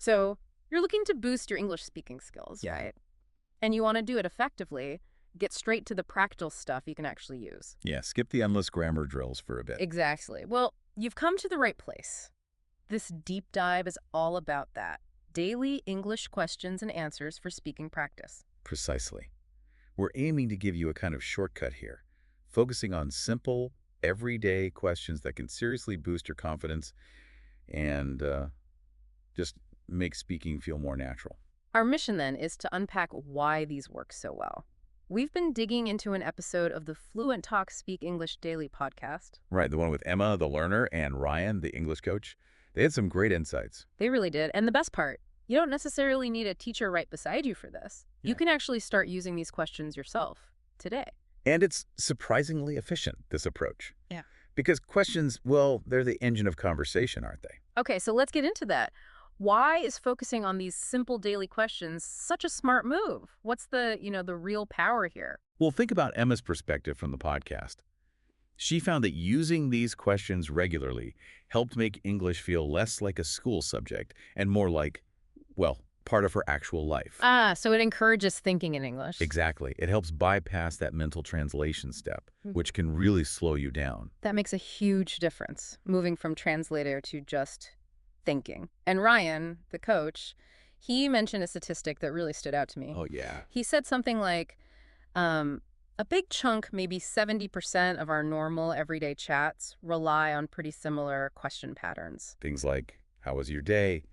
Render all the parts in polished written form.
So you're looking to boost your English speaking skills, Yeah. right? And you want to do it effectively, get straight to the practical stuff you can actually use. Yeah, skip the endless grammar drills for a bit. Exactly. Well, you've come to the right place. This deep dive is all about that. Daily English questions and answers for speaking practice. Precisely. We're aiming to give you a kind of shortcut here, focusing on simple, everyday questions that can seriously boost your confidence and just make speaking feel more natural. Our mission then is to unpack why these work so well. We've been digging into an episode of the Fluent Talk Speak English Daily podcast. Right, the one with Emma, the learner, and Ryan, the English coach. They had some great insights. They really did. And the best part, you don't necessarily need a teacher right beside you for this. You Yeah. can actually start using these questions yourself today. And it's surprisingly efficient, this approach. Yeah. Because questions, well, they're the engine of conversation, aren't they? Okay, so let's get into that. Why is focusing on these simple daily questions such a smart move? What's the real power here? Well, think about Emma's perspective from the podcast. She found that using these questions regularly helped make English feel less like a school subject and more like, well, part of her actual life. So it encourages thinking in English. Exactly. It helps bypass that mental translation step, which can really slow you down. That makes a huge difference, moving from translator to just thinking. And Ryan, the coach, he mentioned a statistic that really stood out to me. Oh, yeah. He said something like, a big chunk, maybe 70% of our normal everyday chats rely on pretty similar question patterns. Things like, how was your day?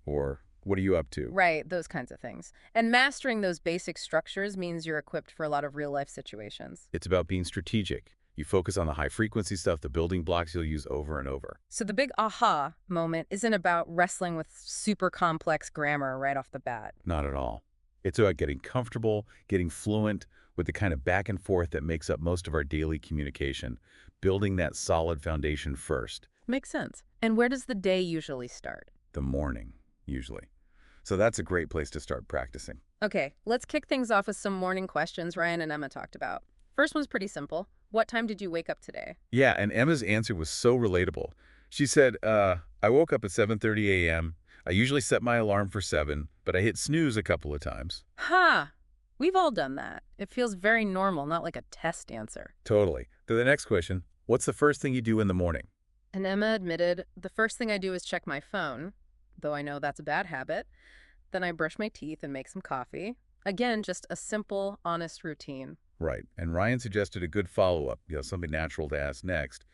Or, what are you up to? Right, those kinds of things. And mastering those basic structures means you're equipped for a lot of real-life situations. It's about being strategic. You focus on the high-frequency stuff, the building blocks you'll use over and over. So the big aha moment isn't about wrestling with super complex grammar right off the bat. Not at all. It's about getting comfortable, getting fluent with the kind of back and forth that makes up most of our daily communication, building that solid foundation first. Makes sense. And where does the day usually start? The morning, usually. So that's a great place to start practicing. Okay, let's kick things off with some morning questions Ryan and Emma talked about. First one's pretty simple. What time did you wake up today? Yeah, and Emma's answer was so relatable. She said, I woke up at 7:30 a.m. I usually set my alarm for 7, but I hit snooze a couple of times. Ha! We've all done that. It feels very normal, not like a test answer. Totally. To the next question, what's the first thing you do in the morning? And Emma admitted, the first thing I do is check my phone, though I know that's a bad habit. Then I brush my teeth and make some coffee. Again, just a simple, honest routine. Right. And Ryan suggested a good follow-up, something natural to ask next.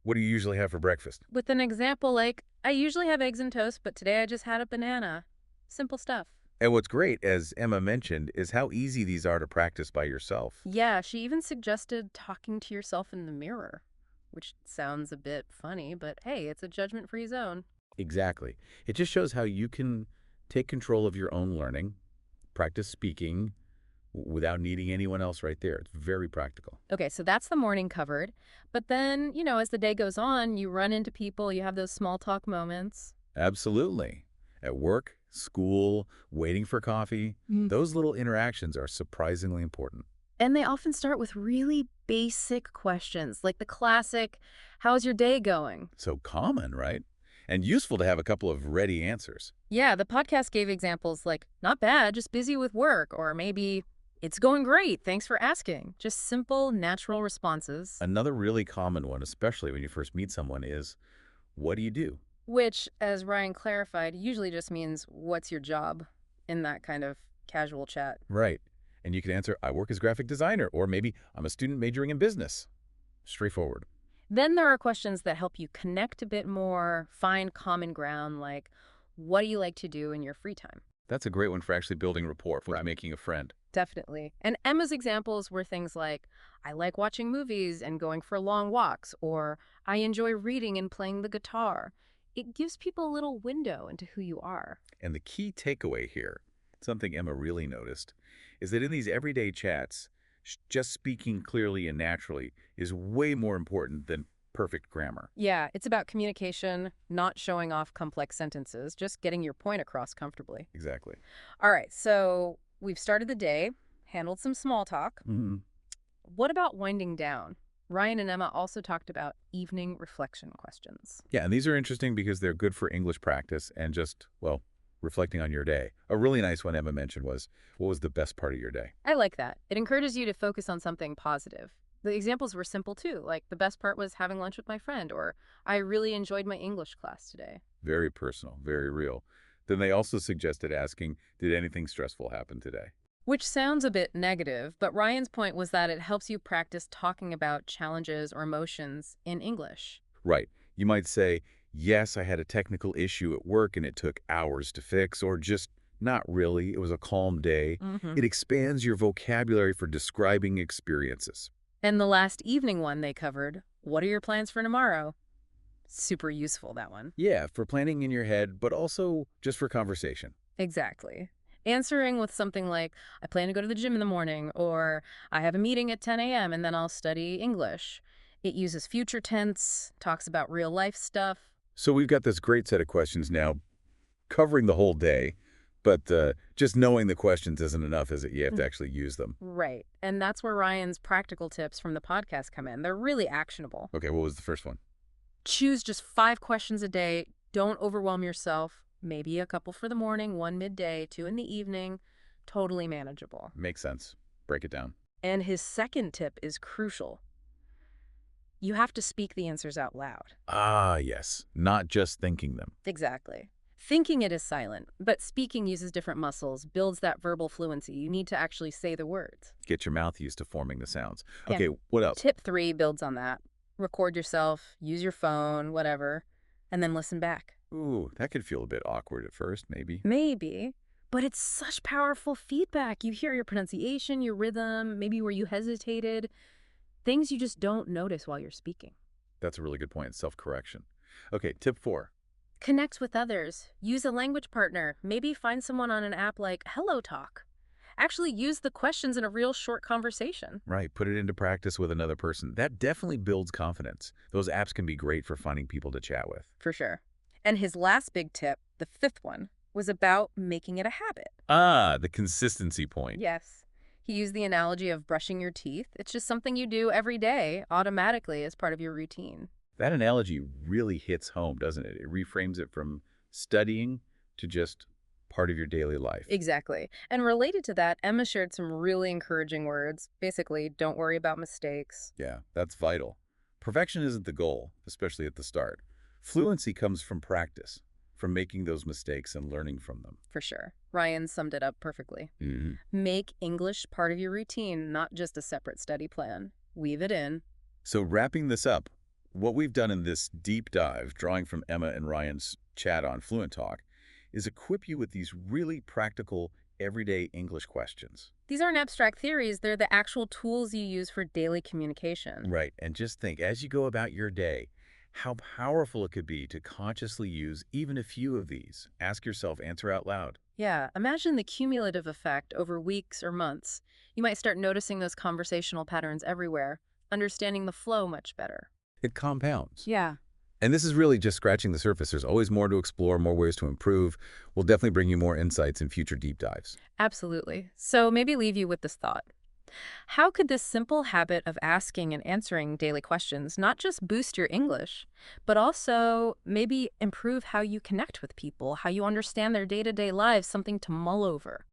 What do you usually have for breakfast? With an example like, I usually have eggs and toast, but today I just had a banana. Simple stuff. And what's great, as Emma mentioned, is how easy these are to practice by yourself. Yeah, she even suggested talking to yourself in the mirror, which sounds a bit funny, but hey, it's a judgment-free zone. Exactly. It just shows how you can take control of your own learning, practice speaking without needing anyone else right there. It's very practical. Okay, so that's the morning covered. But then, as the day goes on, you run into people, you have those small talk moments. Absolutely. At work, school, waiting for coffee, those little interactions are surprisingly important. And they often start with really basic questions, like the classic, how's your day going? So common, right? And useful to have a couple of ready answers. Yeah, the podcast gave examples like, not bad, just busy with work, or maybe, it's going great, thanks for asking. Just simple, natural responses. Another really common one, especially when you first meet someone, is, what do you do? Which, as Ryan clarified, usually just means, what's your job, in that kind of casual chat. Right. And you can answer, I work as graphic designer, or maybe I'm a student majoring in business. Straightforward. Then there are questions that help you connect a bit more, find common ground, like, what do you like to do in your free time? That's a great one for actually building rapport, for making a friend. Definitely. And Emma's examples were things like, I like watching movies and going for long walks, or I enjoy reading and playing the guitar. It gives people a little window into who you are. And the key takeaway here, something Emma really noticed, is that in these everyday chats, just speaking clearly and naturally is way more important than perfect grammar. Yeah, it's about communication, not showing off complex sentences, just getting your point across comfortably. Exactly. All right, so we've started the day, handled some small talk. What about winding down? Ryan and Emma also talked about evening reflection questions. Yeah, and these are interesting because they're good for English practice and just, well, reflecting on your day. A really nice one Emma mentioned was, what was the best part of your day? I like that. It encourages you to focus on something positive. The examples were simple too, like the best part was having lunch with my friend, or I really enjoyed my English class today. Very personal, very real. Then they also suggested asking, did anything stressful happen today? Which sounds a bit negative, but Ryan's point was that it helps you practice talking about challenges or emotions in English. Right. You might say, yes, I had a technical issue at work and it took hours to fix, or just not really, it was a calm day. hmm It expands your vocabulary for describing experiences. And the last evening one they covered, what are your plans for tomorrow? Super useful, that one. Yeah, for planning in your head, but also just for conversation. Exactly. Answering with something like, I plan to go to the gym in the morning, or I have a meeting at 10 a.m. and then I'll study English. It uses future tense, talks about real life stuff. So we've got this great set of questions now covering the whole day, but just knowing the questions isn't enough, is it? You have to Mm. actually use them. Right. And that's where Ryan's practical tips from the podcast come in. They're really actionable. Okay, what was the first one? Choose just 5 questions a day. Don't overwhelm yourself. Maybe a couple for the morning, one midday, two in the evening. Totally manageable. Makes sense. Break it down. And his second tip is crucial. You have to speak the answers out loud. Ah, yes. Not just thinking them. Exactly. Thinking it is silent, but speaking uses different muscles, builds that verbal fluency. You need to actually say the words. Get your mouth used to forming the sounds. Okay, And what else? tip 3 builds on that. Record yourself, use your phone, whatever, and then listen back. Ooh, that could feel a bit awkward at first, maybe. Maybe, but it's such powerful feedback. You hear your pronunciation, your rhythm, maybe where you hesitated, things you just don't notice while you're speaking. That's a really good point, self-correction. Okay, tip 4. Connect with others. Use a language partner. Maybe find someone on an app like Hello Talk. Actually use the questions in a real short conversation. Right, put it into practice with another person. That definitely builds confidence. Those apps can be great for finding people to chat with. For sure. And his last big tip, the fifth one, was about making it a habit. Ah, the consistency point. Yes. He used the analogy of brushing your teeth. It's just something you do every day, automatically, as part of your routine. That analogy really hits home, doesn't it? It reframes it from studying to just part of your daily life. Exactly. And related to that, Emma shared some really encouraging words. Basically, don't worry about mistakes. Yeah, that's vital. Perfection isn't the goal, especially at the start. Fluency comes from practice, from making those mistakes and learning from them. For sure. Ryan summed it up perfectly. Mhm. Make English part of your routine, not just a separate study plan. Weave it in. So wrapping this up, what we've done in this deep dive, drawing from Emma and Ryan's chat on Fluent Talk, is equip you with these really practical, everyday English questions. These aren't abstract theories, they're the actual tools you use for daily communication. Right, and just think, as you go about your day, how powerful it could be to consciously use even a few of these. Ask yourself, answer out loud. Yeah, imagine the cumulative effect over weeks or months. You might start noticing those conversational patterns everywhere, understanding the flow much better. It compounds. Yeah. And this is really just scratching the surface. There's always more to explore, more ways to improve. We'll definitely bring you more insights in future deep dives. Absolutely. So maybe leave you with this thought. How could this simple habit of asking and answering daily questions not just boost your English, but also maybe improve how you connect with people, how you understand their day-to-day lives, something to mull over?